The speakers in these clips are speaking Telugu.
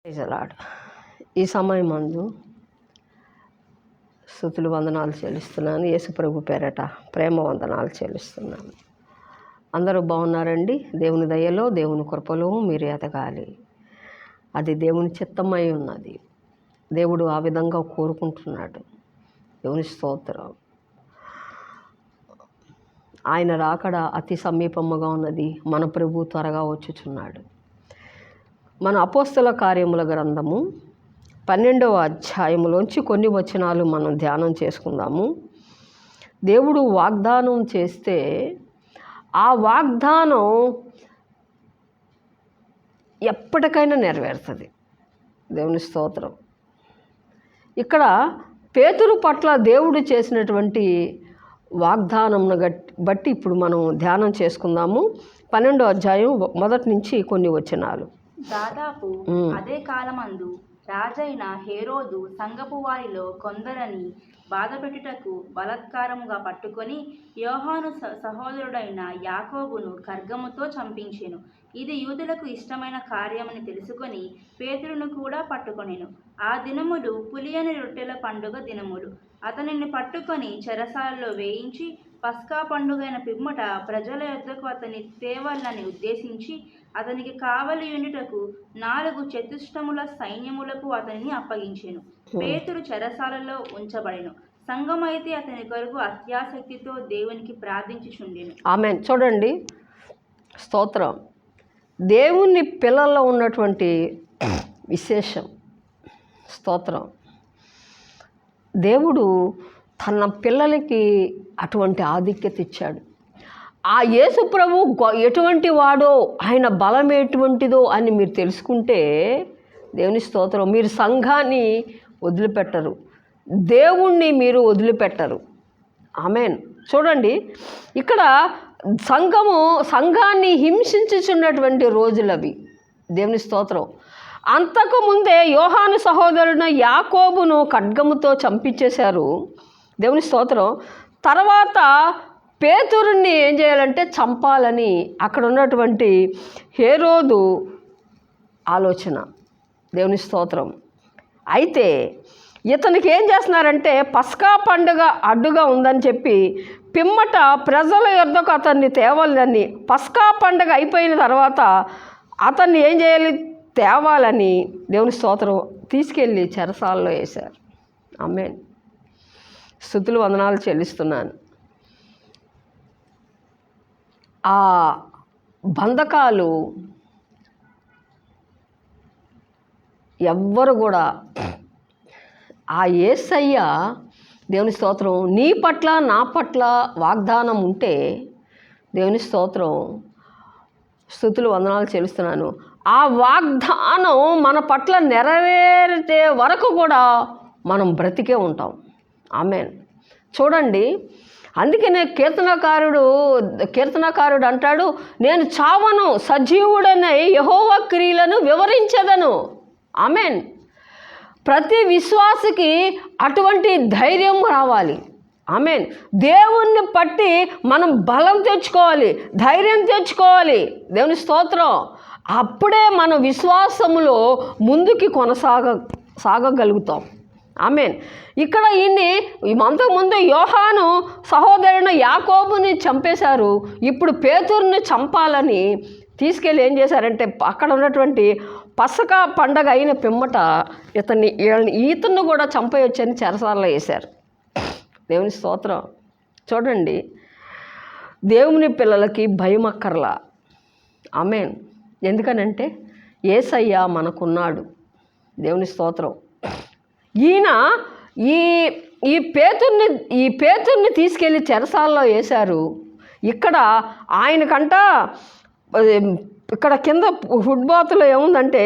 Praise lord. ఈ సమయమందు స్తుతులు వందనాలు చెల్లిస్తున్నాను. యేసుప్రభు పేరట ప్రేమ వందనాలు చెల్లిస్తున్నాను. అందరూ బాగున్నారండి? దేవుని దయలో దేవుని కృపలో మీరు ఎదగాలి. అది దేవుని చిత్తమై ఉన్నది. దేవుడు ఆ విధంగా కోరుకుంటున్నాడు. దేవుని స్తోత్రం. ఆయన రాకడ అతి సమీపముగా ఉన్నది. మన ప్రభు త్వరగా వచ్చుచున్నాడు. మన అపోస్తల కార్యముల గ్రంథము 12వ అధ్యాయములోంచి కొన్ని వచనాలు మనం ధ్యానం చేసుకుందాము. దేవుడు వాగ్దానం చేస్తే ఆ వాగ్దానం ఎప్పటికైనా నెరవేరుతుంది. దేవుని స్తోత్రం. ఇక్కడ పేతురు పట్ల దేవుడు చేసినటువంటి వాగ్దానంను బట్టి ఇప్పుడు మనం ధ్యానం చేసుకుందాము. 12వ అధ్యాయం మొదటి నుంచి కొన్ని వచనాలు. దాదాపు అదే కాలమందు రాజైన హేరోదు సంగపు వారిలో కొందరని బాధపెట్టుటకు బలాత్కారముగా పట్టుకొని యోహాను సహోదరుడైన యాకోబును ఖడ్గముతో చంపించెను. ఇది యూదులకు ఇష్టమైన కార్యమని తెలుసుకొని పేతురును కూడా పట్టుకొనెను. ఆ దినములు పులియని రొట్టెల పండుగ దినములు. అతనిని పట్టుకొని చెరసాలలో వేయించి పస్కా పండుగైన పిమ్మట ప్రజల యొద్దకు అతని తేవాలని ఉద్దేశించి అతనికి కావలి యుండుటకు 4 చతుష్టముల సైన్యములకు అతనిని అప్పగించెను. పేతురు చెరసాలలో ఉంచబడెను. సంఘమైతే అతని కొరకు అత్యాసక్తితో దేవునికి ప్రార్థించుచుండెను. ఆమేన్. చూడండి, స్తోత్రం. దేవుని పిల్లల్లో ఉన్నటువంటి విశేషం. స్తోత్రం. దేవుడు తన పిల్లలకి అటువంటి ఆధిక్యత ఇచ్చాడు. ఆ యేసు ప్రభు ఎటువంటి వాడో, ఆయన బలం ఎటువంటిదో అని మీరు తెలుసుకుంటే దేవుని స్తోత్రం, మీరు సంఘాన్ని వదిలిపెట్టరు, దేవుణ్ణి మీరు వదిలిపెట్టరు. ఆమేన్. చూడండి, ఇక్కడ సంఘాన్ని హింసించుచున్నటువంటి రోజులవి. దేవుని స్తోత్రం. అంతకుముందే యోహాను సహోదరుడు యాకోబును ఖడ్గముతో చంపించేశారు. దేవుని స్తోత్రం. తర్వాత పేతురుని ఏం చేయాలంటే చంపాలని అక్కడ ఉన్నటువంటి హేరోదు ఆలోచన. దేవుని స్తోత్రం. అయితే ఇతనికి ఏం చేస్తున్నారంటే పస్కా పండుగ అడ్డుగా ఉందని చెప్పి పిమ్మట ప్రజల యొద్దకు అతన్ని తేవాలని, పస్కా పండుగ అయిపోయిన తర్వాత అతన్ని ఏం చేయాలి, తేవాలని దేవుని స్తోత్రం తీసుకెళ్ళి చెరసాలలో వేశారు. ఆమేన్. స్తుతులు వందనాలు చెల్లిస్తున్నాను. ఆ బంధకాలు ఎవ్వరు కూడా ఆ యేసయ్య దేవుని స్తోత్రం నీ పట్ల నా పట్ల వాగ్దానం ఉంటే దేవుని స్తోత్రం స్తుతులు వందనాలు చెల్లిస్తున్నాను. ఆ వాగ్దానం మన పట్ల నెరవేరితే వరకు కూడా మనం బ్రతికే ఉంటాం. ఆమేన్. చూడండి, అందుకనే కీర్తనకారుడు అంటాడు, నేను చావను, సజీవుడనై యెహోవా క్రియలను వివరించెదను. ఆమేన్. ప్రతి విశ్వాసికి అటువంటి ధైర్యం రావాలి. ఆమేన్. దేవుణ్ణి పట్టి మనం బలం తెచ్చుకోవాలి, ధైర్యం తెచ్చుకోవాలి. దేవుని స్తోత్రం. అప్పుడే మన విశ్వాసములో ముందుకి సాగగలుగుతాం. ఆమేన్. ఇక్కడ అంతకుముందు యోహాను సహోదరుని యాకోబుని చంపేశారు. ఇప్పుడు పేతురుని చంపాలని తీసుకెళ్ళి ఏం చేశారంటే అక్కడ ఉన్నటువంటి పస్కా పండగ అయిన పిమ్మట ఈతను కూడా చంపేయొచ్చని చెరసాలలో వేశారు. దేవుని స్తోత్రం. చూడండి, దేవుని పిల్లలకి భయం అక్కర్లా. ఆమేన్. ఎందుకనంటే యేసయ్య మనకున్నాడు. దేవుని స్తోత్రం. ఈయన ఈ పేతుర్ని తీసుకెళ్ళి చెరసాలలో వేశారు. ఇక్కడ ఆయనకంట ఇక్కడ కింద ఫుట్బాత్లో ఏముందంటే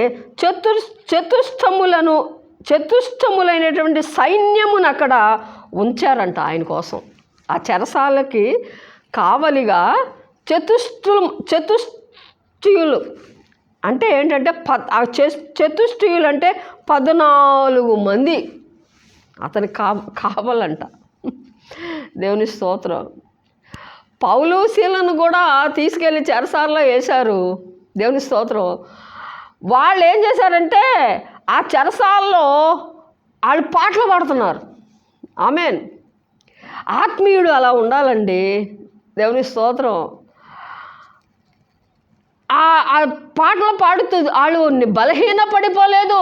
చతుష్టములైనటువంటి సైన్యమును అక్కడ ఉంచారంట ఆయన కోసం. ఆ చెరసాలకి కావలిగా చతుష్టయులు అంటే ఏంటంటే చతుష్టయులు అంటే 14 మంది అతనికి కావాలంట. దేవుని స్తోత్రం. పౌలు శీలను కూడా తీసుకెళ్ళి చెరసాలలో వేశారు. దేవుని స్తోత్రం. వాళ్ళు ఏం చేశారంటే ఆ చెరసాల్లో వాళ్ళు పాటలు పాడుతున్నారు. ఆమేన్. ఆత్మీయుడు అలా ఉండాలండి. దేవుని స్తోత్రం. ఆ పాటలు పాడుతూ వాళ్ళు బలహీన పడిపోలేదు.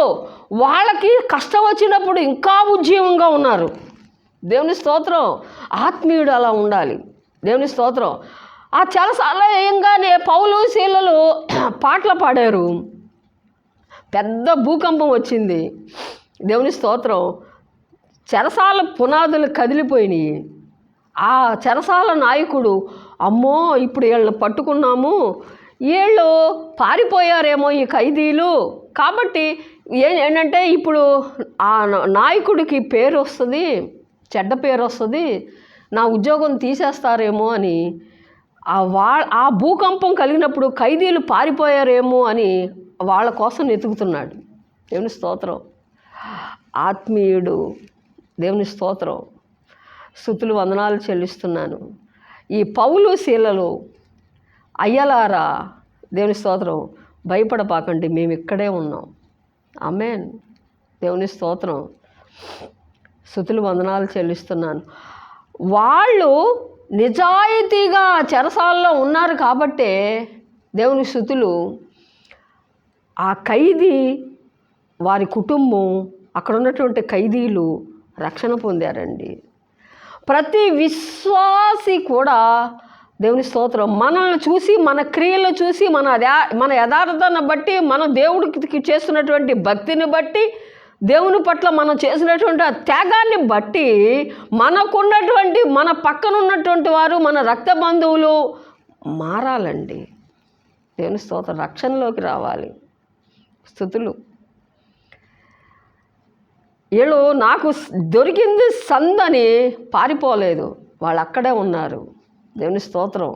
వాళ్ళకి కష్టం వచ్చినప్పుడు ఇంకా ఉజ్జీవంగా ఉన్నారు. దేవుని స్తోత్రం. ఆత్మీయుడు అలా ఉండాలి. దేవుని స్తోత్రం. ఆ చెరసాలలో ఏంగానే పౌలు శీలలు పాటలు పాడారు. పెద్ద భూకంపం వచ్చింది. దేవుని స్తోత్రం. చెరసాల పునాదులు కదిలిపోయినాయి. ఆ చెరసాల నాయకుడు, అమ్మో ఇప్పుడు వీళ్ళని పట్టుకున్నాము, వీళ్ళు పారిపోయారేమో ఈ ఖైదీలు, కాబట్టి ఏంటంటే ఇప్పుడు ఆ నాయకుడికి పేరు వస్తుంది, చెడ్డ పేరు వస్తుంది, నా ఉద్యోగం తీసేస్తారేమో అని ఆ భూకంపం కలిగినప్పుడు ఖైదీలు పారిపోయారేమో అని వాళ్ళ కోసం వెతుకుతున్నాడు. దేవుని స్తోత్రం. ఆత్మీయుడు. దేవుని స్తోత్రం. స్తుతులు వందనాలు చెల్లిస్తున్నాను. ఈ పౌలు శీలలు, అయ్యలారా, దేవుని స్తోత్రం, భయపడపాకండి, మేము ఇక్కడే ఉన్నాం. ఆమేన్. దేవుని స్తోత్రం. స్తుతులు వందనాలు చెల్లిస్తున్నాను. వాళ్ళు నిజాయితీగా చెరసాల్లో ఉన్నారు కాబట్టే దేవుని స్తుతులు. ఆ ఖైదీ, వారి కుటుంబం, అక్కడ ఉన్నటువంటి ఖైదీలు రక్షణ పొందారండి. ప్రతి విశ్వాసి కూడా దేవుని స్తోత్రం మనల్ని చూసి, మన క్రియలు చూసి, మన యథార్థతను బట్టి, మనం దేవుడికి చేస్తున్నటువంటి భక్తిని బట్టి, దేవుని పట్ల మనం చేసినటువంటి ఆ త్యాగాన్ని బట్టి మనకున్నటువంటి, మన పక్కన ఉన్నటువంటి వారు, మన రక్త బంధువులు మారాలండి. దేవుని స్తోత్రం. రక్షణలోకి రావాలి. స్తుతులు. వీళ్ళు నాకు దొరికింది సందని పారిపోలేదు, వాళ్ళు అక్కడే ఉన్నారు. దేవుని స్తోత్రం.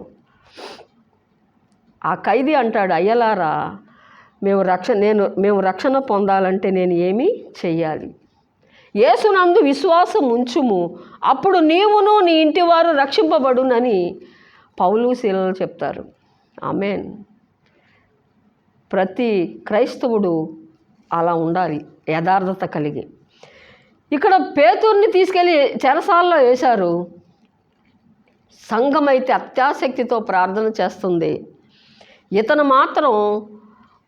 ఆ ఖైదీ అంటాడు, అయ్యలారా, మేము రక్షణ పొందాలంటే నేను ఏమి చెయ్యాలి? యేసునందు విశ్వాసం ఉంచుము, అప్పుడు నీవును నీ ఇంటివారు రక్షింపబడునని పౌలు శీలలు చెప్తారు. ఆమేన్. ప్రతి క్రైస్తవుడు అలా ఉండాలి, యథార్థత కలిగి. ఇక్కడ పేతుర్ని తీసుకెళ్ళి చెరసాల్లో వేశారు. సంఘం అయితే అత్యాసక్తితో ప్రార్థన చేస్తుంది. ఇతను మాత్రం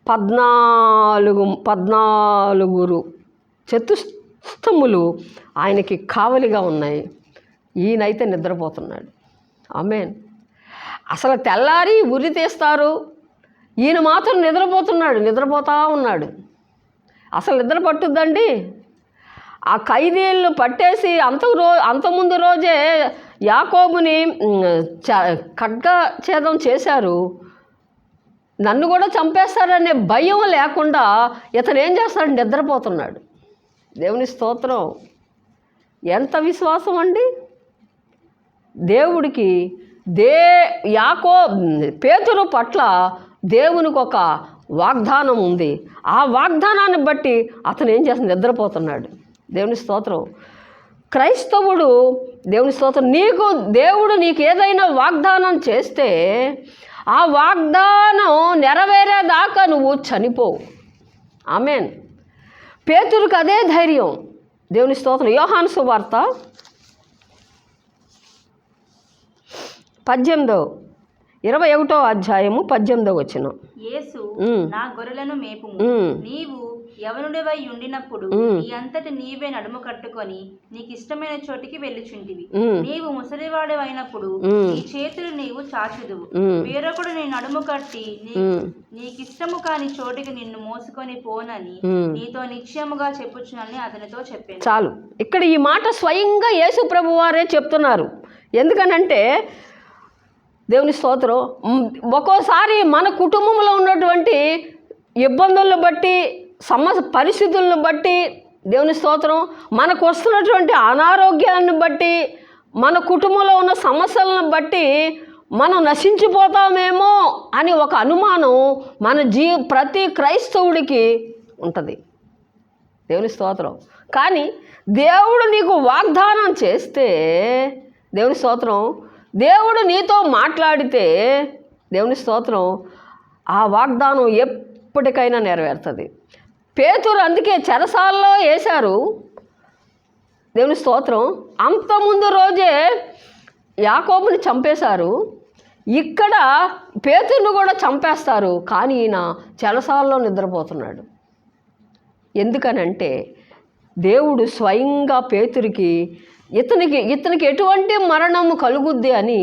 14 చతుష్టములు ఆయనకి కావలిగా ఉన్నాయి. ఈయనైతే నిద్రపోతున్నాడు. ఆమేన్. అసలు తెల్లారి ఉరి తీస్తారు, ఈయన మాత్రం నిద్రపోతూ ఉన్నాడు. అసలు నిద్ర పట్టుద్దండి? ఆ ఖైదీలను పట్టేసి అంతకుముందు రోజే యాకోబుని ఖడ్గఛేదం చేశారు. నన్ను కూడా చంపేస్తారనే భయం లేకుండా ఇతను ఏం చేస్తాడు? నిద్రపోతున్నాడు. దేవుని స్తోత్రం. ఎంత విశ్వాసం అండి దేవుడికి. పేతురు పట్ల దేవునికి ఒక వాగ్దానం ఉంది. ఆ వాగ్దానాన్ని బట్టి అతను ఏం చేస్తాడు? నిద్రపోతున్నాడు. దేవుని స్తోత్రం. క్రైస్తవుడు, దేవుని స్తోత్రం, దేవుడు నీకు ఏదైనా వాగ్దానం చేస్తే ఆ వాగ్దానం నెరవేరేదాకా నువ్వు చనిపోవు. ఆమేన్. పేతురుకు అదే ధైర్యం. దేవుని స్తోత్రం. యోహాను సువార్త 21వ అధ్యాయము 18వ వచనం. యేసు, నా గొర్రెలను మేపుము, నీవు యవనుడివై ఉండినప్పుడు నీ అంతటి నీవే నడుము కట్టుకొని నీకు ఇష్టమైన చోటికి వెళ్ళుచుంటివి. నీవు ముసలివాడివైనప్పుడు నీ చేతులు నీవు చాచుదువు, వేరొకడు నీ నడుము కట్టి నీకిష్టము కాని చోటికి నిన్ను మోసుకొని పోనని నీతో నిశ్చయముగా చెప్పుచునని అతనితో చెప్పాను. చాలు. ఇక్కడ ఈ మాట స్వయంగా యేసు ప్రభు వారే చెప్తున్నారు. ఎందుకనంటే దేవుని స్తోత్రం, ఒక్కోసారి మన కుటుంబంలో ఉన్నటువంటి ఇబ్బందులను బట్టి, పరిస్థితులను బట్టి, దేవుని స్తోత్రం, మనకు వస్తున్నటువంటి అనారోగ్యాన్ని బట్టి, మన కుటుంబంలో ఉన్న సమస్యలను బట్టి మనం నశించిపోతామేమో అని ఒక అనుమానం ప్రతి క్రైస్తవుడికి ఉంటుంది. దేవుని స్తోత్రం. కానీ దేవుడు నీకు వాగ్దానం చేస్తే, దేవుని స్తోత్రం, దేవుడు నీతో మాట్లాడితే, దేవుని స్తోత్రం, ఆ వాగ్దానం ఎప్పటికైనా నెరవేరుతుంది. పేతురు అందుకే చెరసాలలో వేశారు. దేవుని స్తోత్రం. అంత ముందు రోజే యాకోబుని చంపేశారు. ఇక్కడ పేతురును కూడా చంపేస్తారు. కానీ ఈయన చెరసాలలో నిద్రపోతున్నాడు. ఎందుకనంటే దేవుడు స్వయంగా పేతురికి ఇతనికి ఎటువంటి మరణము కలుగుద్ది అని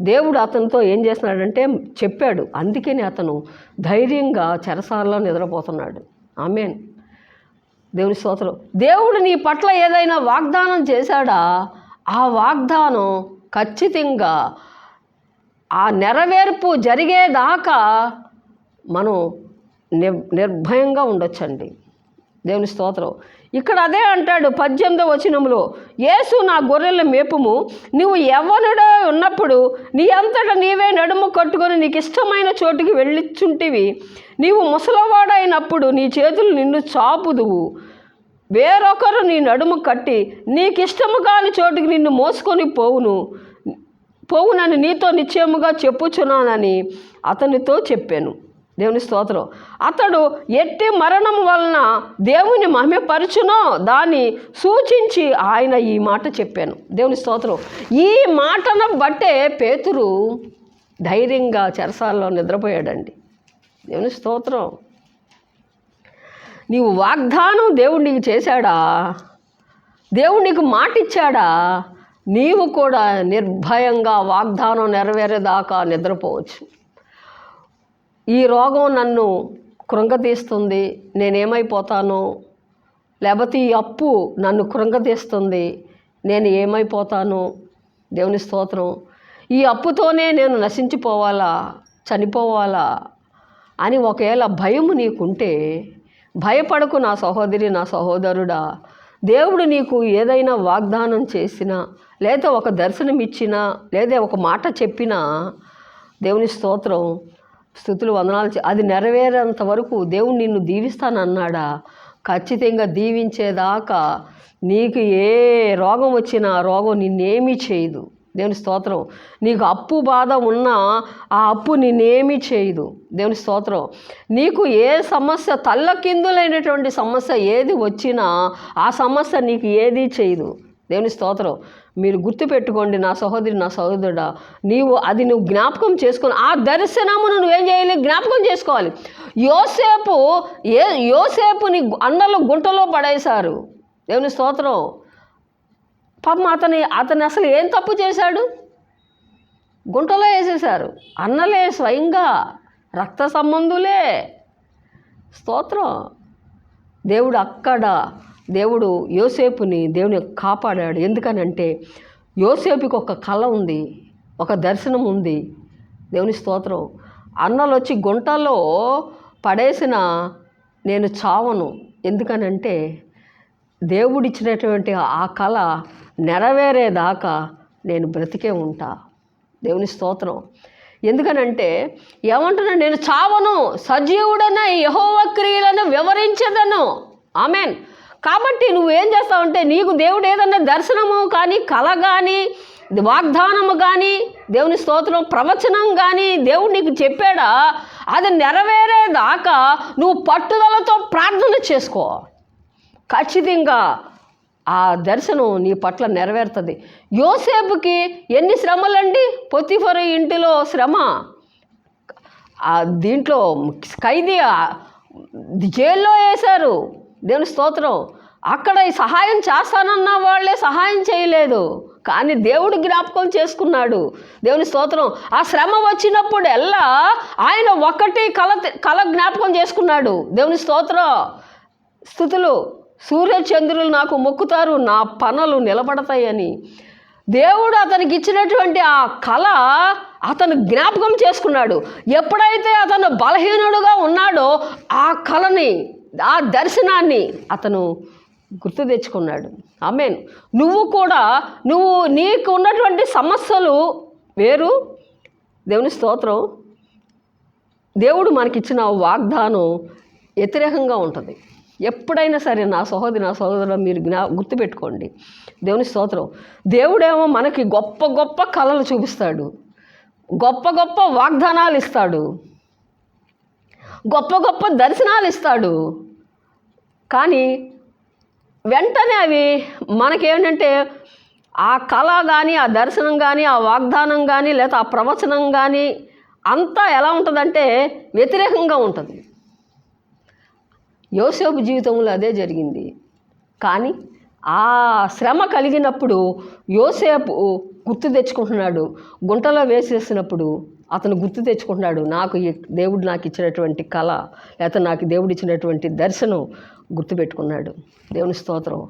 దేవుడు అతనితో ఏం చేస్తున్నాడంటే చెప్పాడు. అందుకని అతను ధైర్యంగా చెరసాలలో నిద్రపోతున్నాడు. ఆమేన్. దేవుని స్తోత్రం. దేవుడు నీ పట్ల ఏదైనా వాగ్దానం చేశాడా, ఆ వాగ్దానం ఖచ్చితంగా ఆ నెరవేర్పు జరిగేదాకా మనం నిర్భయంగా ఉండొచ్చండి. దేవుని స్తోత్రం. ఇక్కడ అదే అంటాడు 18వ వచనంలో, యేసు నా గొర్రెల మేపుము, నువ్వు యవ్వనుడే ఉన్నప్పుడు నీ అంతటా నీవే నడుము కట్టుకొని నీకు ఇష్టమైన చోటుకి వెళ్ళిచుంటివి. నీవు ముసలవాడైనప్పుడు నీ చేతులు నిన్ను చాపుదువు, వేరొకరు నీ నడుము కట్టి నీకు ఇష్టము కాని చోటుకి నిన్ను మోసుకొని పోవునని నీతో నిశ్చయముగా చెప్పుచున్నానని అతనితో చెప్పాను. దేవుని స్తోత్రం. అతడు ఎట్టి మరణం వలన దేవుని మహిమపరచునో దాన్ని సూచించి ఆయన ఈ మాట చెప్పాను. దేవుని స్తోత్రం. ఈ మాటను బట్టే పేతురు ధైర్యంగా చెరసాలలో నిద్రపోయాడండి. దేవుని స్తోత్రం. నీవు వాగ్దానం దేవుడు నీకు చేశాడా, దేవుడు నీకు మాట ఇచ్చాడా, నీవు కూడా నిర్భయంగా వాగ్దానం నెరవేరేదాకా నిద్రపోవచ్చు. ఈ రోగం నన్ను కృంగతీస్తుంది, నేనేమైపోతాను, లేకపోతే ఈ అప్పు నన్ను కృంగతీస్తుంది, నేను ఏమైపోతాను. దేవుని స్తోత్రం. ఈ అప్పుతోనే నేను నశించిపోవాలా, చనిపోవాలా అని ఒకవేళ భయము నీకుంటే భయపడకు నా సహోదరి, నా సహోదరుడా. దేవుడు నీకు ఏదైనా వాగ్దానం చేసినా, లేదా ఒక దర్శనం ఇచ్చినా, లేదా ఒక మాట చెప్పినా, దేవుని స్తోత్రం, స్తుతులు వందనాలు, అది నెరవేరేంత వరకు దేవుడు నిన్ను దీవిస్తానన్నాడా, ఖచ్చితంగా దీవించేదాకా నీకు ఏ రోగం వచ్చినా రోగం నిన్నేమీ చేయదు. దేవుని స్తోత్రం. నీకు అప్పు బాధ ఉన్నా ఆ అప్పు నిన్నేమీ చేయదు. దేవుని స్తోత్రం. నీకు ఏ సమస్య, తల్లకిందులైనటువంటి సమస్య ఏది వచ్చినా ఆ సమస్య నీకు ఏదీ చేయదు. దేవుని స్తోత్రం. మీరు గుర్తుపెట్టుకోండి నా సహోదరి, నా సహోదరుడా, నువ్వు జ్ఞాపకం చేసుకొని ఆ దర్శనమును నువ్వేం చేయాలి, జ్ఞాపకం చేసుకోవాలి. యోసేపుని అన్నలు గుంటలో పడేశారు. దేవుని స్తోత్రం. పాపం అతను అసలు ఏం తప్పు చేశాడు, గుంటలో వేసేశారు. అన్నలే స్వయంగా, రక్త సంబంధులే. స్తోత్రం. దేవుడు యోసేపుని దేవుని కాపాడాడు. ఎందుకనంటే యోసేపుకి ఒక కళ ఉంది, ఒక దర్శనం ఉంది. దేవుని స్తోత్రం. అన్నలు వచ్చి గుంటలో పడేసిన నేను చావను, ఎందుకనంటే దేవుడిచ్చినటువంటి ఆ కళ నెరవేరేదాకా నేను బ్రతికే ఉంటా. దేవుని స్తోత్రం. ఎందుకనంటే ఏమంటున్నా, నేను చావను, సజీవుడన యెహోవా క్రియలను వివరించదను. ఆమెన్. కాబట్టి నువ్వేం చేస్తావంటే, నీకు దేవుడు ఏదన్నా దర్శనము కానీ, కళ కానీ, వాగ్దానము కానీ, దేవుని స్తోత్రం, ప్రవచనం కానీ దేవుడు నీకు చెప్పాడా, అది నెరవేరేదాకా నువ్వు పట్టుదలతో ప్రార్థన చేసుకో. ఖచ్చితంగా ఆ దర్శనం నీ పట్ల నెరవేరుతుంది. యోసేపుకి ఎన్ని శ్రమలండి, పొతిఫరు ఇంటిలో శ్రమ, దీంట్లో ఖైదీ జైల్లో వేశారు. దేవుని స్తోత్రం. అక్కడ సహాయం చేస్తానన్న వాళ్ళే సహాయం చేయలేదు, కానీ దేవుడు జ్ఞాపకం చేసుకున్నాడు. దేవుని స్తోత్రం. ఆ శ్రమ వచ్చినప్పుడు ఎల్లా ఆయన ఒకటి కళ జ్ఞాపకం చేసుకున్నాడు. దేవుని స్తోత్రం. స్తుతులు. సూర్యచంద్రులు నాకు మొక్కుతారు, నా పనులు నిలబడతాయని దేవుడు అతనికి ఇచ్చినటువంటి ఆ కళ అతను జ్ఞాపకం చేసుకున్నాడు. ఎప్పుడైతే అతను బలహీనుడుగా ఉన్నాడో ఆ కళని, ఆ దర్శనాన్ని అతను గుర్తు తెచ్చుకున్నాడు. ఆమేన్. నువ్వు కూడా నీకు ఉన్నటువంటి సమస్యలు వేరు. దేవుని స్తోత్రం. దేవుడు మనకిచ్చిన వాగ్దానం వ్యతిరేకంగా ఉంటుంది. ఎప్పుడైనా సరే నా సహోదరి, నా సహోదరులు, మీరు గుర్తుపెట్టుకోండి. దేవుని స్తోత్రం. దేవుడేమో మనకి గొప్ప గొప్ప కళలు చూపిస్తాడు, గొప్ప గొప్ప వాగ్దానాలు ఇస్తాడు. గొప్ప గొప్ప దర్శనాలు ఇస్తాడు. కానీ వెంటనే అవి మనకేంటంటే ఆ కళ కానీ, ఆ దర్శనం కానీ, ఆ వాగ్దానం కానీ, లేదా ఆ ప్రవచనం కానీ అంతా ఎలా ఉంటుందంటే వ్యతిరేకంగా ఉంటుంది. యోసేపు జీవితంలో అదే జరిగింది. కానీ ఆ శ్రమ కలిగినప్పుడు యోసేపు గుర్తు తెచ్చుకుంటున్నాడు. గుంటలో వేసేసినప్పుడు అతను గుర్తు తెచ్చుకుంటున్నాడు, దేవుడు నాకు ఇచ్చినటువంటి కళ, లేకపోతే నాకు దేవుడు ఇచ్చినటువంటి దర్శనం గుర్తుపెట్టుకున్నాడు. దేవుని స్తోత్రం.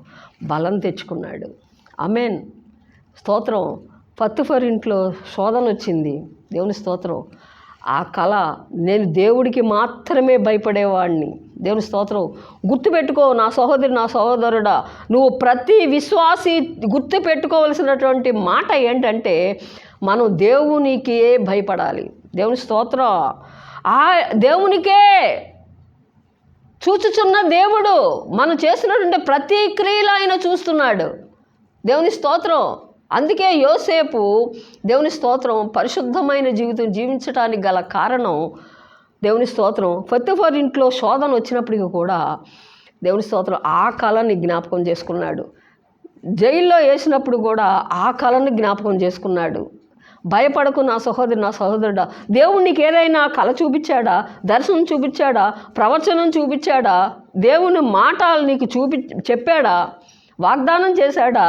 బలం తెచ్చుకున్నాడు. ఆమేన్. స్తోత్రం. పత్తిఫర్ ఇంట్లో శోధన వచ్చింది. దేవుని స్తోత్రం. ఆ కళ, నేను దేవుడికి మాత్రమే భయపడేవాడిని. దేవుని స్తోత్రం. గుర్తుపెట్టుకో నా సహోదరి, నా సహోదరుడా, నువ్వు ప్రతి విశ్వాసి గుర్తుపెట్టుకోవలసినటువంటి మాట ఏంటంటే మనం దేవునికే భయపడాలి. దేవుని స్తోత్రం. ఆ దేవునికే చూచుచున్న దేవుడు మనం చేసినటువంటి ప్రతి క్రియలు ఆయన చూస్తున్నాడు. దేవుని స్తోత్రం. అందుకే యోసేపు దేవుని స్తోత్రం పరిశుద్ధమైన జీవితం జీవించడానికి గల కారణం దేవుని స్తోత్రం. పత్తిఫర్ ఇంట్లో శోధన వచ్చినప్పటికీ కూడా దేవుని స్తోత్రం ఆ కళని జ్ఞాపకం చేసుకున్నాడు. జైల్లో వేసినప్పుడు కూడా ఆ కళని జ్ఞాపకం చేసుకున్నాడు. భయపడకు నా సహోదరి, నా సహోదరుడా, దేవుడు నీకు ఏదైనా కళ చూపించాడా, దర్శనం చూపించాడా, ప్రవచనం చూపించాడా, దేవుని మాటలు నీకు చెప్పాడా, వాగ్దానం చేశాడా?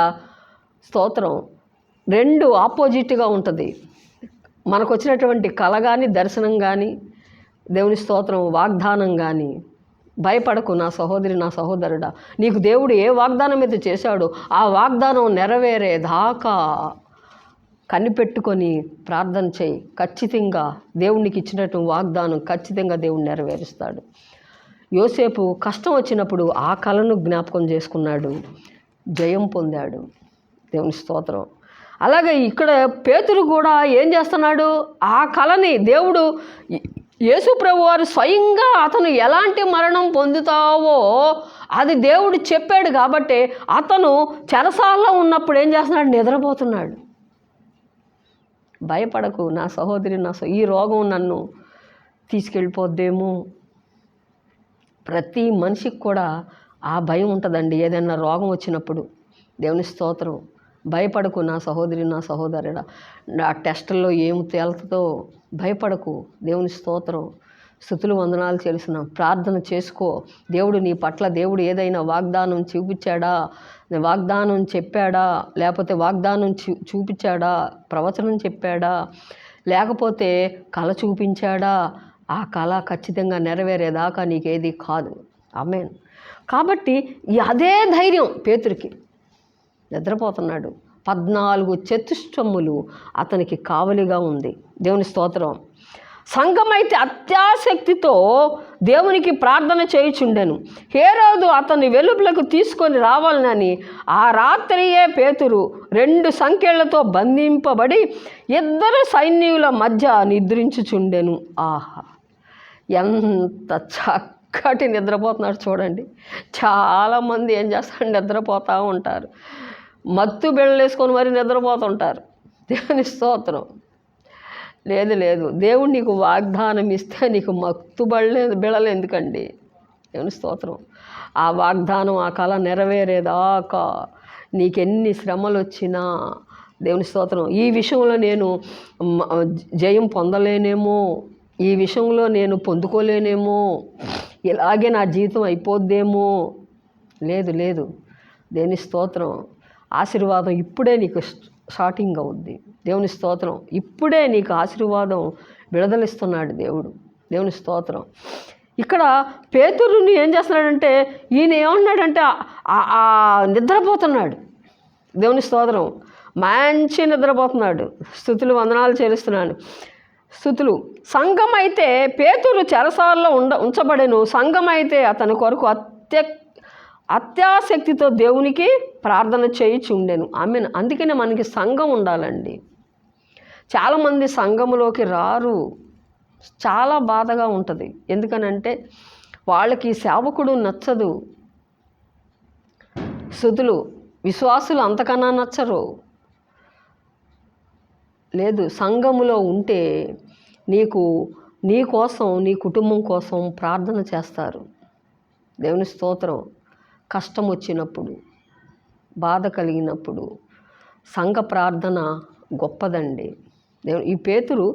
స్తోత్రం. రెండు ఆపోజిట్గా ఉంటుంది. మనకు వచ్చినటువంటి కళ కానీ, దర్శనం కానీ, దేవుని స్తోత్రం, వాగ్దానం కానీ. భయపడకు నా సహోదరి, నా సహోదరుడా, నీకు దేవుడు ఏ వాగ్దానం అయితే చేశాడో ఆ వాగ్దానం నెరవేరేదాకా కనిపెట్టుకొని ప్రార్థన చేయి. ఖచ్చితంగా దేవునికి ఇచ్చినట్టు వాగ్దానం ఖచ్చితంగా దేవుడు నెరవేరుస్తాడు. యోసేపు కష్టం వచ్చినప్పుడు ఆ కళను జ్ఞాపకం చేసుకున్నాడు, జయం పొందాడు. దేవుని స్తోత్రం. అలాగే ఇక్కడ పేతురు కూడా ఏం చేస్తున్నాడు, ఆ కళని దేవుడు యేసు ప్రభు వారు స్వయంగా అతను ఎలాంటి మరణం పొందుతావో అది దేవుడు చెప్పాడు కాబట్టి అతను చెరసాలలో ఉన్నప్పుడు ఏం చేస్తున్నాడు, నిద్రపోతున్నాడు. భయపడకు నా సహోదరి, ఈ రోగం నన్ను తీసుకెళ్ళిపోద్దేమో. ప్రతి మనిషికి కూడా ఆ భయం ఉంటుందండి ఏదైనా రోగం వచ్చినప్పుడు. దేవుని స్తోత్రం. భయపడకు నా సహోదరి, నా సహోదరుడా, నా టెస్టుల్లో ఏమి తేలుతుందో భయపడకు. దేవుని స్తోత్రం. స్తుతులు వందనాలు చెల్లిస్తున్నాం. ప్రార్థన చేసుకో. దేవుడు నీ పట్ల దేవుడు ఏదైనా వాగ్దానం చూపించాడా, వాగ్దానం చెప్పాడా, లేకపోతే వాగ్దానం చూపించాడా, ప్రవచనం చెప్పాడా, లేకపోతే కళ చూపించాడా, ఆ కళ ఖచ్చితంగా నెరవేరేదాకా నీకేది కాదు. ఆమేన్. కాబట్టి అదే ధైర్యం పేతురికి. నిద్రపోతున్నాడు. 14 చతుష్టములు అతనికి కావలిగా ఉంది. దేవుని స్తోత్రం. సంఘమైతే అత్యాసక్తితో దేవునికి ప్రార్థన చేయుచుండెను. హేరోదు అతని వెలుపలకు తీసుకొని రావాలని ఆ రాత్రియే పేతురు 2 సంకెళ్లతో బంధింపబడి 2 సైన్యుల మధ్య నిద్రించుచుండెను. ఆహా, ఎంత చక్కటి నిద్రపోతున్నాడు చూడండి. చాలామంది ఏం చేస్తారు, నిద్రపోతూ ఉంటారు. మత్తు బిళ్ళలేసుకొని మరి నిద్రపోతుంటారు. దేవుని స్తోత్రం. లేదు, దేవుడు నీకు వాగ్దానం ఇస్తే నీకు మత్తు బిళ్ళలు ఎందుకండి? దేవుని స్తోత్రం. ఆ వాగ్దానం, ఆ కళ నెరవేరేదాకా నీకెన్ని శ్రమలు వచ్చినా దేవుని స్తోత్రం, ఈ విషయంలో నేను జయం పొందలేనేమో, ఈ విషయంలో నేను పొందుకోలేనేమో, ఇలాగే నా జీవితం అయిపోద్దేమో. లేదు, దేవుని స్తోత్రం. ఆశీర్వాదం ఇప్పుడే నీకు స్టార్టింగ్ అవుద్ది. దేవుని స్తోత్రం. ఇప్పుడే నీకు ఆశీర్వాదం విడుదలిస్తున్నాడు దేవుడు. దేవుని స్తోత్రం. ఇక్కడ పేతురుని ఏం చేస్తున్నాడంటే, ఈయన ఏమన్నాడంటే నిద్రపోతున్నాడు. దేవుని స్తోత్రం. మంచి నిద్రపోతున్నాడు. స్తుతులు వందనాలు చెల్లిస్తున్నాను. స్తుతులు. సంఘం అయితే పేతురు చెరసాలలో ఉంచబడెను. సంఘం అయితే అతని కొరకు అత్యాసక్తితో దేవునికి ప్రార్థన చేయుచుండెను. ఆమేన్. అందుకనే మనకి సంఘం ఉండాలండి. చాలామంది సంఘములోకి రారు. చాలా బాధగా ఉంటుంది. ఎందుకనంటే వాళ్ళకి సేవకుడు నచ్చదు. స్తుతులు. విశ్వాసులు అంతకన్నా నచ్చరు. లేదు, సంఘములో ఉంటే నీకు నీ కోసం, నీ కుటుంబం కోసం ప్రార్థన చేస్తారు. దేవుని స్తోత్రం. కష్టం వచ్చినప్పుడు, బాధ కలిగినప్పుడు సంఘ ప్రార్థన గొప్పదండి. ఈ పేతురు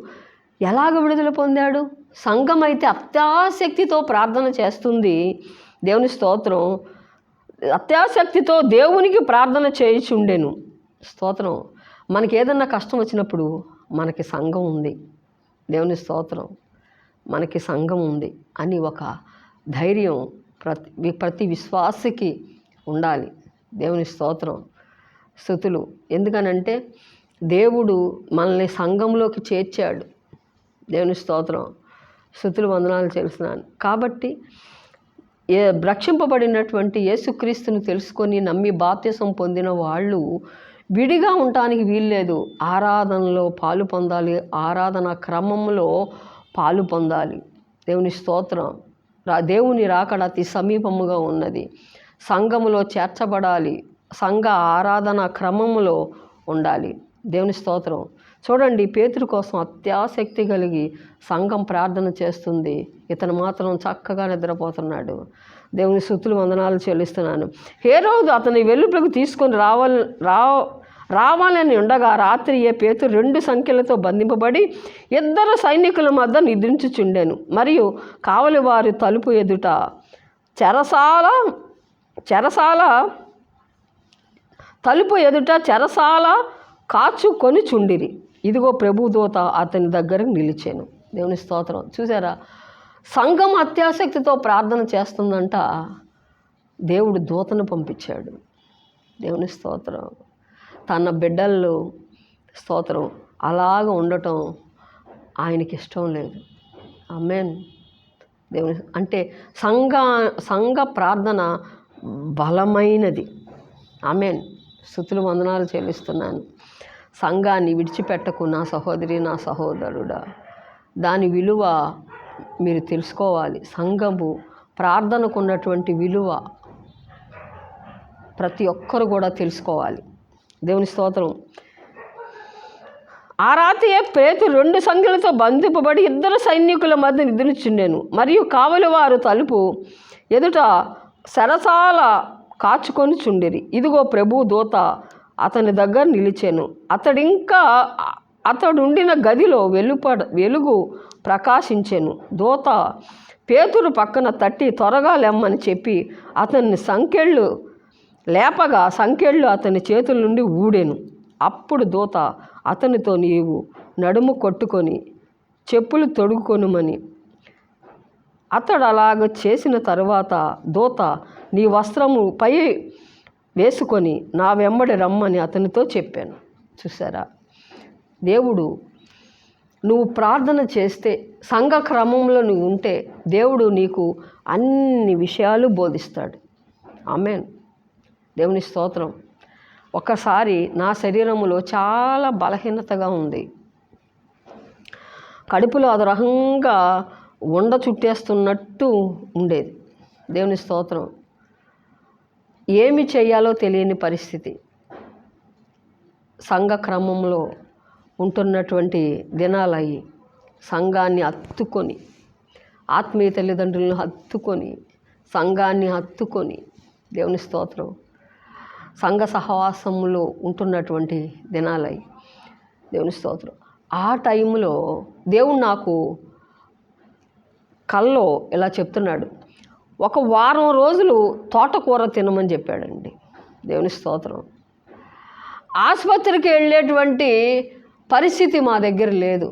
ఎలాగ విడుదల పొందాడు? సంఘం అయితే అత్యాసక్తితో ప్రార్థన చేస్తుంది. దేవుని స్తోత్రం. అత్యాసక్తితో దేవునికి ప్రార్థన చేయుచుండెను. స్తోత్రం. మనకి ఏదన్నా కష్టం వచ్చినప్పుడు మనకి సంఘం ఉంది. దేవుని స్తోత్రం. మనకి సంఘం ఉంది అని ఒక ధైర్యం ప్రతి విశ్వాసికి ఉండాలి. దేవుని స్తోత్రం. స్తుతులు. ఎందుకనంటే దేవుడు మనల్ని సంఘంలోకి చేర్చాడు. దేవుని స్తోత్రం. స్తుతులు, వందనాలు చెల్లిస్తున్నాను. కాబట్టి రక్షింపబడినటువంటి యేసుక్రీస్తుని తెలుసుకొని నమ్మి బాప్తిసం పొందిన వాళ్ళు విడిగా ఉండటానికి వీల్లేదు. ఆరాధనలో పాలు పొందాలి. ఆరాధన క్రమంలో పాలు పొందాలి. దేవుని స్తోత్రం. దేవుని రాకడ అతి సమీపముగా ఉన్నది. సంఘములో చేర్చబడాలి. సంఘ ఆరాధన క్రమములో ఉండాలి. దేవుని స్తోత్రం. చూడండి, పేతురు కోసం అత్యాసక్తి కలిగి సంఘం ప్రార్థన చేస్తుంది. ఇతను మాత్రం చక్కగా నిద్రపోతున్నాడు. దేవుని స్తుతులు, వందనాలు చెల్లిస్తున్నాను. హేరోదు అతని వెలుపలకు తీసుకొని రావాలని ఉండగా రాత్రియే పేతురు 2 సంఖ్యలతో బంధింపబడి 2 సైనికుల మధ్య నిద్రించుచుండెను. మరియు కావలి వారి తలుపు ఎదుట చెరసాల కాచుకొని చుండిరి. ఇదిగో ప్రభుదూత అతని దగ్గర నిలిచాను. దేవుని స్తోత్రం. చూసారా, సంఘం అత్యాసక్తితో ప్రార్థన చేస్తుందంట. దేవుడు దూతను పంపించాడు. దేవుని స్తోత్రం. తన బిడ్డల్లో స్తోత్రం అలాగ ఉండటం ఆయనకి ఇష్టం లేదు. ఆమేన్. దేవుని అంటే సంఘ ప్రార్థన బలమైనది. ఆమేన్. స్తుతులు, వందనాలు చెల్లిస్తున్నాను. సంఘాన్ని విడిచిపెట్టకు నా సహోదరి, నా సహోదరుడా. దాని విలువ మీరు తెలుసుకోవాలి. సంఘము ప్రార్థనకు ఉన్నటువంటి విలువ ప్రతి ఒక్కరు కూడా తెలుసుకోవాలి. దేవుని స్తోత్రం. ఆ రాత్రి పేతురు 2 సంఖ్యలతో బంధింపబడి 2 సైనికుల మధ్య నిద్రించుండెను. మరియు కావలి వారు తలుపు ఎదుట సరసాల కాచుకొని చుండిరి. ఇదిగో ప్రభు దూత అతని దగ్గర నిలిచాను. అతడుండిన గదిలో వెలుగు ప్రకాశించెను. దూత పేతురు పక్కన తట్టి త్వరగా లెమ్మని చెప్పి అతన్ని సంకెళ్ళు అతని చేతుల నుండి ఊడెను. అప్పుడు దూత అతనితో, నీవు నడుము కొట్టుకొని చెప్పులు తొడుగుకొనుమని. అతడు అలాగ చేసిన తరువాత దూత, నీ వస్త్రము పై వేసుకొని నా వెంబడి రమ్మని అతనితో చెప్పాను. చూసారా, దేవుడు నువ్వు ప్రార్థన చేస్తే, సంఘ క్రమంలో నువ్వు ఉంటే దేవుడు నీకు అన్ని విషయాలు బోధిస్తాడు. ఆమేన్. దేవుని స్తోత్రం. ఒకసారి నా శరీరంలో చాలా బలహీనతగా ఉంది. కడుపులో అది రకంగా ఉండ చుట్టేస్తున్నట్టు ఉండేది. దేవుని స్తోత్రం. ఏమి చేయాలో తెలియని పరిస్థితి. సంఘ క్రమంలో ఉంటున్నటువంటి దినాలయ్యి సంఘాన్ని హత్తుకొని, ఆత్మీయ తల్లిదండ్రులను హత్తుకొని, సంఘాన్ని హత్తుకొని, దేవుని స్తోత్రం, సంఘ సహవాసంలో ఉంటున్నటువంటి దినాలయ్యి దేవుని స్తోత్రం. ఆ టైంలో దేవుడు నాకు కల్లో ఇలా చెప్తున్నాడు, 1 వారం రోజులు తోటకూర తినమని చెప్పాడండి. దేవుని స్తోత్రం. ఆసుపత్రికి వెళ్ళేటువంటి పరిస్థితి మా దగ్గర లేదు.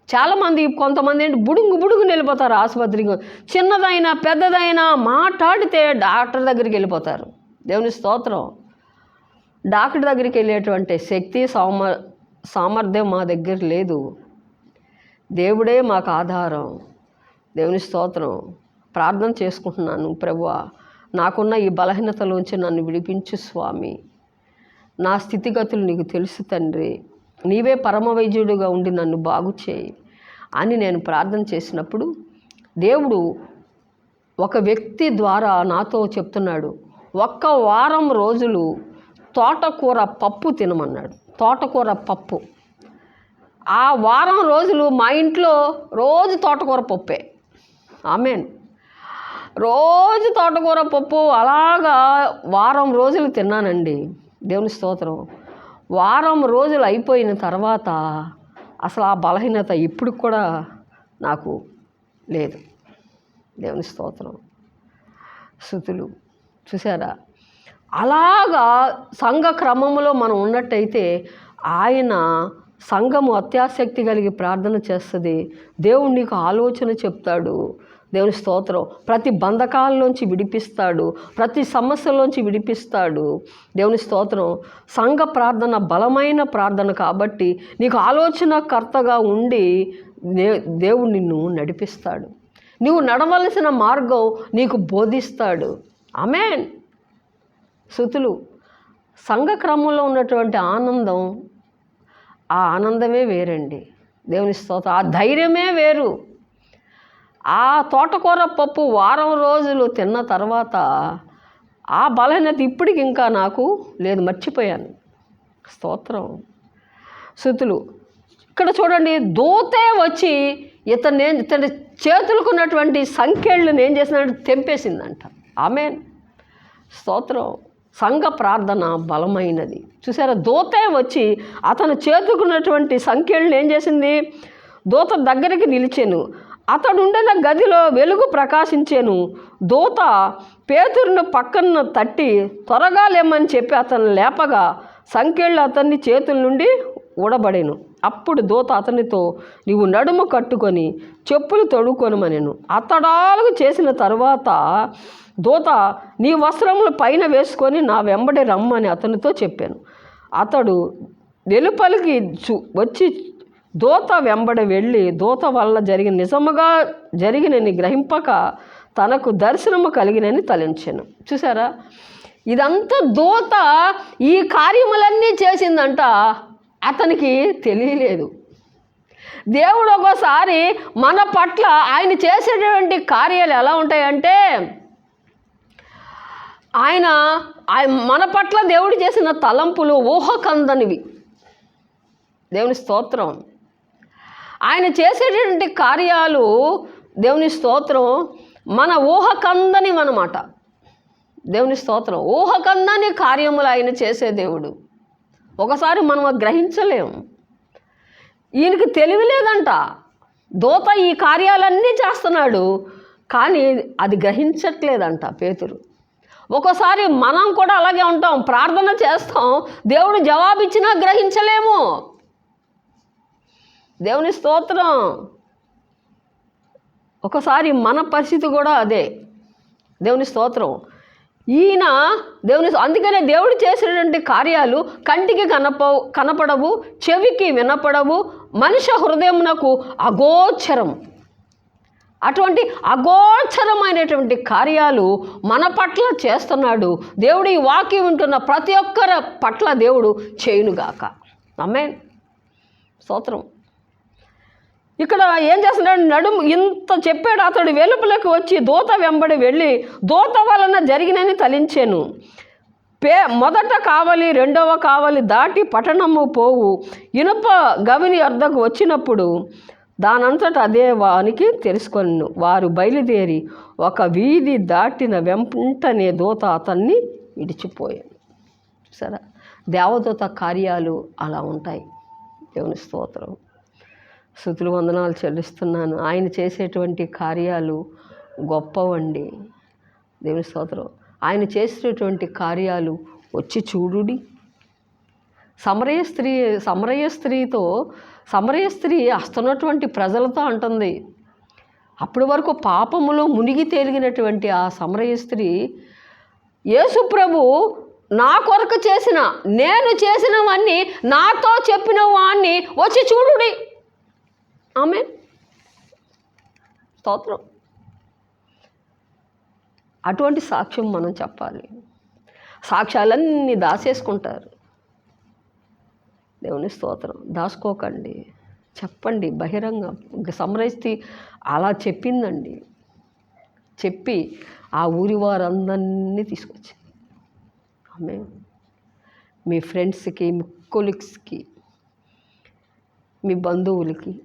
చాలామంది, కొంతమంది బుడుగు వెళ్ళిపోతారు ఆసుపత్రికి. చిన్నదైనా పెద్దదైనా మాట్లాడితే డాక్టర్ దగ్గరికి వెళ్ళిపోతారు. దేవుని స్తోత్రం. డాక్టర్ దగ్గరికి వెళ్ళేటువంటి శక్తి సామర్థ్యం మా దగ్గర లేదు. దేవుడే మాకు ఆధారం. దేవుని స్తోత్రం. ప్రార్థన చేసుకుంటున్నాను, ప్రభువా నాకున్న ఈ బలహీనతలోంచి నన్ను విడిపించు స్వామి. నా స్థితిగతులు నీకు తెలుసు తండ్రి. నీవే పరమ వైద్యుడిగా ఉండి నన్ను బాగు చేయి అని నేను ప్రార్థన చేసినప్పుడు దేవుడు ఒక వ్యక్తి ద్వారా నాతో చెప్తున్నాడు, 1 వారం రోజులు తోటకూర పప్పు తినమన్నాడు. తోటకూర పప్పు ఆ వారం రోజులు మా ఇంట్లో రోజు తోటకూర పప్పే. ఆమేన్. రోజు తోటకూర పప్పు అలాగా వారం రోజులు తిన్నానండి. దేవుని స్తోత్రం. వారం రోజులు అయిపోయిన తర్వాత అసలు ఆ బలహీనత ఇప్పుడు కూడా నాకు లేదు. దేవుని స్తోత్రం. స్తుతులు. చూసారా, అలాగా సంఘ క్రమంలో మనం ఉన్నట్టయితే ఆయన సంఘము అత్యాసక్తి కలిగి ప్రార్థన చేస్తుంది. దేవుడు నీకు ఆలోచన చెప్తాడు. దేవుని స్తోత్రం. ప్రతి బంధకాల్లోంచి విడిపిస్తాడు, ప్రతి సమస్యలోంచి విడిపిస్తాడు. దేవుని స్తోత్రం. సంఘ ప్రార్థన బలమైన ప్రార్థన కాబట్టి నీకు ఆలోచనకర్తగా ఉండి దేవుడు నిన్ను నడిపిస్తాడు. నీవు నడవలసిన మార్గం నీకు బోధిస్తాడు. ఆమేన్. స్తుతులు. సంఘ క్రమంలో ఉన్నటువంటి ఆనందం, ఆ ఆనందమే వేరండి. దేవుని స్తోత్రం. ఆ ధైర్యమే వేరు. ఆ తోటకూర పప్పు వారం రోజులు తిన్న తర్వాత ఆ బలహీనత ఇప్పటికి ఇంకా నాకు లేదు, మర్చిపోయాను. స్తోత్రం. స్తుతులు. ఇక్కడ చూడండి, దూతే వచ్చి ఇతని చేతులకు ఉన్నటువంటి సంఖ్యలను ఏం చేసినట్టు తెంపేసిందంట. ఆమేన్. స్తోత్రం. సంఘ ప్రార్థన బలమైనది. చూసారా, దూతే వచ్చి అతను చేతుకున్నటువంటి సంఖ్యలను ఏం చేసింది? దూత దగ్గరికి నిలిచాను. అతడు ఉండిన గదిలో వెలుగు ప్రకాశించాను. దూత పేతురును పక్కన తట్టి త్వరగా లేమని చెప్పి అతను లేపగా సంఖ్యలు అతన్ని చేతుల నుండి ఊడబడేను. అప్పుడు దూత అతనితో, నీవు నడుము కట్టుకొని చెప్పులు తొడుక్కొనమనెను. అతడాలుగు చేసిన తరువాత దూత, నీ వస్త్రములు పైన వేసుకొని నా వెంబడి రమ్మని అతనితో చెప్పాను. అతడు వెలుపలికి వచ్చి దూత వెంబడి వెళ్ళి దూత వల్ల నిజముగా జరిగినని గ్రహింపక తనకు దర్శనము కలిగినని తలంచెను. చూసారా, ఇదంతా దూత ఈ కార్యములన్నీ చేసిందంట, అతనికి తెలియలేదు. దేవుడు ఒకసారి మన పట్ల ఆయన చేసేటువంటి కార్యాలు ఎలా ఉంటాయంటే, ఆయన మన పట్ల దేవుడు చేసిన తలంపులు ఊహకందనివి. దేవుని స్తోత్రం. ఆయన చేసేటటువంటి కార్యాలు, దేవుని స్తోత్రం, మన ఊహకందని అన్నమాట. దేవుని స్తోత్రం. ఊహకందని కార్యములు ఆయన చేసే దేవుడు. ఒకసారి మనం గ్రహించలేము. ఈయనకి తెలివి లేదంట. దూత ఈ కార్యాలన్నీ చేస్తున్నాడు, కానీ అది గ్రహించట్లేదంట పేతురు. ఒక్కోసారి మనం కూడా అలాగే ఉంటాం. ప్రార్థన చేస్తాం, దేవుడు జవాబిచ్చినా గ్రహించలేము. దేవుని స్తోత్రం. ఒకసారి మన పరిస్థితి కూడా అదే. దేవుని స్తోత్రం. అందుకనే దేవుడు చేసినటువంటి కార్యాలు కంటికి కనపడవు, చెవికి వినపడవు, మనిషి హృదయమునకు అగోచరం. అటువంటి అగోచరమైనటువంటి కార్యాలు మన పట్ల చేస్తున్నాడు దేవుడు. ఈ వాక్యం వింటున్న ప్రతి ఒక్కరి పట్ల దేవుడు చేయునుగాక. ఆమేన్. స్తోత్రం. ఇక్కడ ఏం చేస్తున్నాడు? నడుము ఇంత చెప్పాడు. అతడు వెలుపలకు వచ్చి దూత వెంబడి వెళ్ళి దూత వలన జరిగినని తలించాను. మొదట కావలి, రెండవ కావలి దాటి పట్టణము పోవు ఇనుప గవిని వద్దకు వచ్చినప్పుడు దానంతట అదే వానికి తెలుసుకొను. వారు బయలుదేరి ఒక వీధి దాటిన వెంటనే దూత అతన్ని విడిచిపోయాను. సరే, దేవదూత కార్యాలు అలా ఉంటాయి. దేవుని స్తోత్రం. స్తుతులు వందనాలు చెల్లిస్తున్నాను. ఆయన చేసేటువంటి కార్యాలు గొప్పవండి. దేవుని స్తోత్రం. ఆయన చేసేటువంటి కార్యాలు వచ్చి చూడుడి. సమరయ స్త్రీ వస్తున్నటువంటి ప్రజలతో అంటుంది. అప్పటి వరకు పాపములో మునిగి తేలిగినటువంటి ఆ సమరయ స్త్రీ, యేసు ప్రభు నా కొరకు నేను చేసినవన్నీ నాతో చెప్పిన వాణ్ణి వచ్చి చూడుడి. ఆమేన్. స్తోత్రం. అటువంటి సాక్ష్యం మనం చెప్పాలి. సాక్ష్యాలన్నీ దాచేసుకుంటారు. దేవుని స్తోత్రం. దాచుకోకండి, చెప్పండి బహిరంగ. సమరస్తి అలా చెప్పిందండి. చెప్పి ఆ ఊరి వారందరినీ తీసుకొచ్చి ఆమె మీ ఫ్రెండ్స్కి, మీ కొలీగ్స్కి, మీ బంధువులకి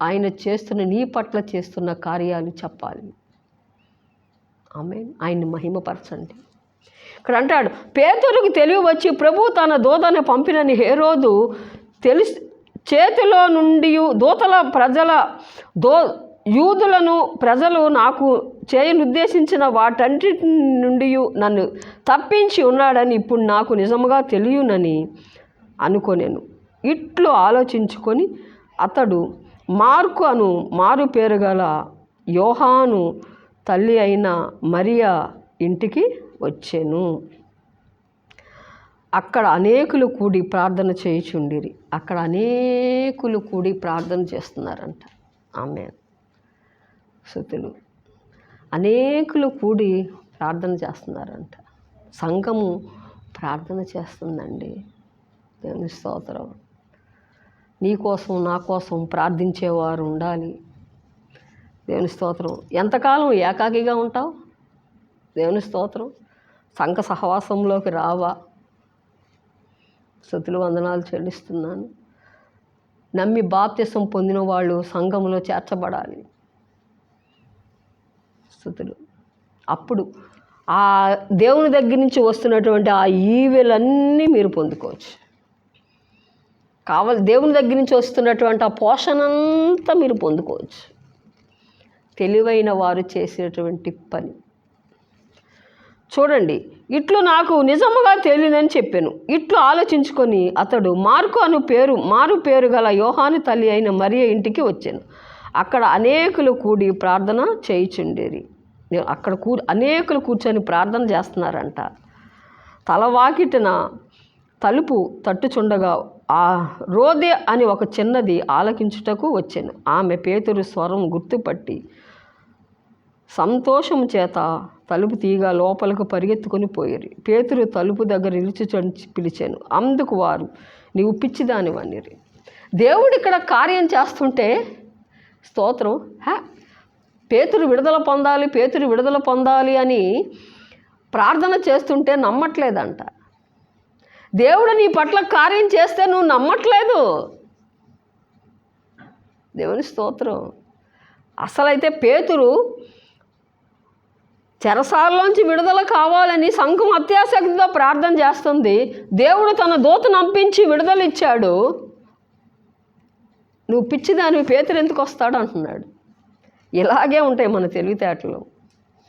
ఆయన చేస్తున్న నీ పట్ల చేస్తున్న కార్యాలు చెప్పాలి. ఆమేన్. ఆయన్ని మహిమపరచండి. ఇక్కడ అంటాడు, పేతురుకు తెలివి వచ్చి ప్రభు తన దూతను పంపినని హేరోదు తెలిసి చేతిలో నుండి యూదులను ప్రజలు నాకు చేయనుద్దేశించిన వాటన్నిటి నుండి నన్ను తప్పించి ఉన్నాడని ఇప్పుడు నాకు నిజముగా తెలియనని అనుకొనెను. ఇట్లు ఆలోచించుకొని అతడు మార్కు అను మారు పేరు గల యోహాను తల్లి అయిన మరియా ఇంటికి వచ్చెను. అక్కడ అనేకులు కూడి ప్రార్థన చేయుచుండిరి. అక్కడ అనేకులు కూడి ప్రార్థన చేస్తున్నారంట. ఆమేన్. స్తుతులు. అనేకులు కూడి ప్రార్థన చేస్తున్నారంట. సంఘము ప్రార్థన చేస్తుందండి. దేవుని స్తోత్రం. నీ కోసం నా కోసం ప్రార్థించేవారు ఉండాలి. దేవుని స్తోత్రం. ఎంతకాలం ఏకాకిగా ఉంటావు? దేవుని స్తోత్రం. సంఘ సహవాసంలోకి రావా? స్తుతులు వందనాలు చెల్లిస్తున్నాను. నమ్మి బాప్తిసం పొందిన వాళ్ళు సంఘంలో చేర్చబడాలి. స్తుతులు. అప్పుడు ఆ దేవుని దగ్గర నుంచి వస్తున్నటువంటి ఆ ఈవెలన్నీ మీరు పొందుకోవచ్చు. దేవుని దగ్గర నుంచి వస్తున్నటువంటి ఆ పోషణ అంతా మీరు పొందుకోవచ్చు. తెలివైన వారు చేసేటువంటి పని చూడండి. ఇట్లు నాకు నిజముగా తెలియనని చెప్పాను. ఇట్లు ఆలోచించుకొని అతడు మార్కు అను మారు పేరు గల యోహాను తల్లి అయిన మరియ ఇంటికి వచ్చాను. అక్కడ అనేకులు కూడి ప్రార్థన చేయుచుండేది. అక్కడ అనేకులు కూర్చొని ప్రార్థన చేస్తున్నారంట. తలవాకిటిన తలుపు తట్టుచుండగా ఆ రోదె అని ఒక చిన్నది ఆలకించుటకు వచ్చాను. ఆమె పేతురు స్వరం గుర్తుపట్టి సంతోషం చేత తలుపు తీగ లోపలకు పరిగెత్తుకొని పోయారు. పేతురు తలుపు దగ్గర నిలిచి పిలిచాను. అందుకు వారు, నీవు పిచ్చిదానివనిరి. దేవుడు ఇక్కడ కార్యం చేస్తుంటే స్తోత్రం, పేతురు విడుదల పొందాలి అని ప్రార్థన చేస్తుంటే నమ్మట్లేదంట. దేవుడు నీ పట్ల కార్యం చేస్తే నువ్వు నమ్మట్లేదు. దేవుని స్తోత్రం. అసలైతే పేతురు చెరసాలలోంచి విడుదల కావాలని సంఘం అత్యాసక్తితో ప్రార్థన చేస్తుంది. దేవుడు తన దూతను పంపించి విడుదల ఇచ్చాడు. నువ్వు పిచ్చిదానివి, పేతురు ఎందుకు వస్తాడు అంటున్నాడు. ఇలాగే ఉంటాయి మన తెలివితేటలు.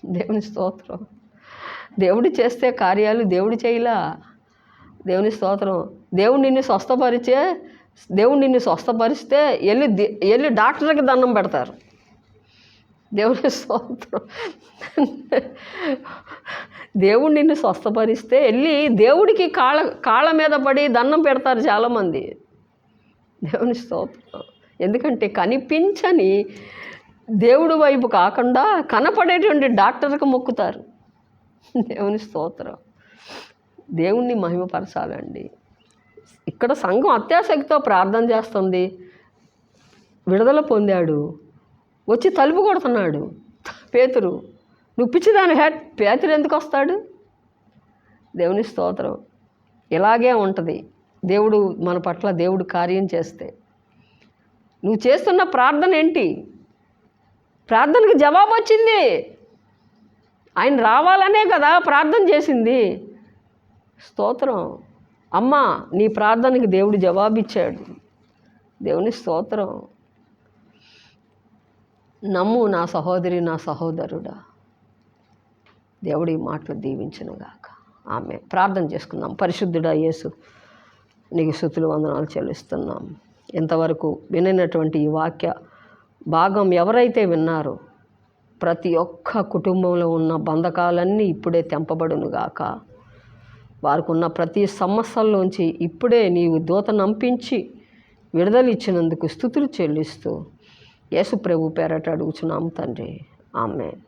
దేవుని స్తోత్రం. దేవుడు చేస్తే కార్యాలు దేవుడు చేయలా. దేవుని స్తోత్రం. దేవుడు నిన్ను స్వస్థపరిస్తే వెళ్ళి డాక్టర్కి దండం పెడతారు. దేవుని స్తోత్రం. దేవుడు నిన్ను స్వస్థపరిస్తే వెళ్ళి దేవుడికి కాళ్ళ మీద పడి దండం పెడతారు చాలామంది. దేవుని స్తోత్రం. ఎందుకంటే కనిపించని దేవుడి వైపు కాకుండా కనపడేటువంటి డాక్టర్కి మొక్కుతారు. దేవుని స్తోత్రం. దేవుణ్ణి మహిమపరచాలండి. ఇక్కడ సంఘం అత్యాసక్తితో ప్రార్థన చేస్తుంది. విడుదల పొందాడు, వచ్చి తలుపు కొడుతున్నాడు పేతురు. నువ్వు పిచ్చిదాని పేతురు ఎందుకు వస్తాడు? దేవుని స్తోత్రం. ఇలాగే ఉంటుంది దేవుడు మన పట్ల దేవుడు కార్యం చేస్తే. నువ్వు చేస్తున్న ప్రార్థన ఏంటి? ప్రార్థనకు జవాబు వచ్చింది. ఆయన రావాలనే కదా ప్రార్థన చేసింది. స్తోత్రం. అమ్మా, నీ ప్రార్థనకి దేవుడు జవాబిచ్చాడు. దేవుని స్తోత్రం. నమ్ము నా సహోదరి, నా సహోదరుడా. దేవుడి మాటలు దీవించునుగాక. ఆమె ప్రార్థన చేసుకుందాం. పరిశుద్ధుడా యేసు, నీకు స్తుతులు వందనాలు చెల్లిస్తున్నాం. ఇంతవరకు వినైనటువంటి ఈ వాక్య భాగం ఎవరైతే విన్నారో ప్రతి ఒక్క కుటుంబంలో ఉన్న బంధకాలన్నీ ఇప్పుడే తెంపబడునుగాక. వారికి ఉన్న ప్రతి సమస్యల్లోంచి ఇప్పుడే నీవు దూత నంపించి విడుదల ఇచ్చినందుకు స్తుతులు చెల్లిస్తూ యేసు ప్రభు పేరట అడుగుచున్నాం తండ్రి. ఆమేన్.